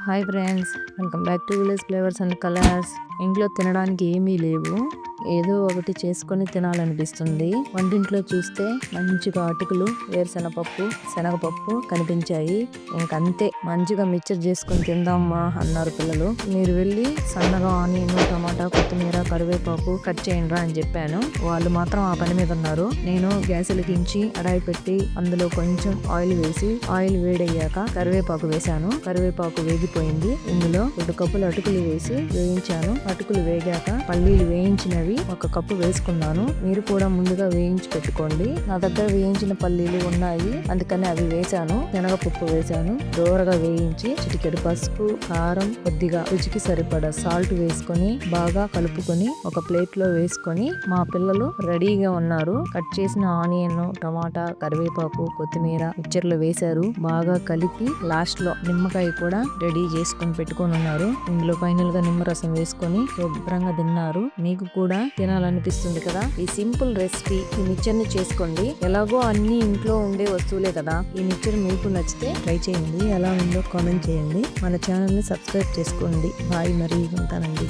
Hi friends, welcome back to village flavours and colours. ఇంట్లో తినడానికి ఏమీ లేవు, ఏదో ఒకటి చేసుకొని తినాలనిపిస్తుంది. వంటింట్లో చూస్తే మంచిగా అటుకులు, వేరుశనగపప్పు, శనగపప్పు కనిపించాయి. ఇంకంతే, మంచిగా మిక్చర్ చేసుకొని తిందామా అన్నారు పిల్లలు. మీరు వెళ్ళి సన్నగా ఆనియన్, టమాటా, కొత్తిమీర, కరివేపాకు కట్ చేయండి అని చెప్పాను. వాళ్ళు మాత్రం ఆ పని మీద ఉన్నారు. నేను గ్యాస్ వెలిగించి కడాయి పెట్టి అందులో కొంచెం ఆయిల్ వేసి, ఆయిల్ వేడయ్యాక కరివేపాకు వేశాను. కరివేపాకు వేగిపోయింది. ఇందులో 2 కప్పులు అటుకులు వేసి వేయించాను. అటుకులు వేగాక పల్లీలు వేయించినవి 1 కప్పు వేసుకున్నాను. మీరు కూడా ముందుగా వేయించి పెట్టుకోండి. నా దగ్గర వేయించిన పల్లీలు ఉన్నాయి, అందుకని అవి వేశాను. శనగపప్పు వేశాను. దోరగా వేయించి చిటికెడు పసుపు, కారం, కొద్దిగా రుచికి సరిపడా సాల్ట్ వేసుకొని బాగా కలుపుకొని ఒక ప్లేట్ లో వేసుకొని మా పిల్లలు రెడీగా ఉన్నారు. కట్ చేసిన ఆనియన్, టమాటా, కరివేపాకు, కొత్తిమీర మిక్చర్ లో వేశారు. బాగా కలిపి లాస్ట్ లో నిమ్మకాయ కూడా రెడీ చేసుకొని పెట్టుకొని ఉన్నారు. ఇందులో ఫైనల్ గా నిమ్మరసం వేసుకొని శుభ్రంగా తిన్నారు. మీకు కూడా తినాలనిపిస్తుంది కదా. ఈ సింపుల్ రెసిపీ, ఈ మిక్చర్ ని చేసుకోండి. ఎలాగో అన్ని ఇంట్లో ఉండే వస్తువులే కదా. ఈ మిక్చర్ మీకు నచ్చితే ట్రై చేయండి. ఎలా ఉందో కామెంట్ చేయండి. మన ఛానల్ ని సబ్స్క్రైబ్ చేసుకోండి. బాయ్, మరి ఉంటానండి.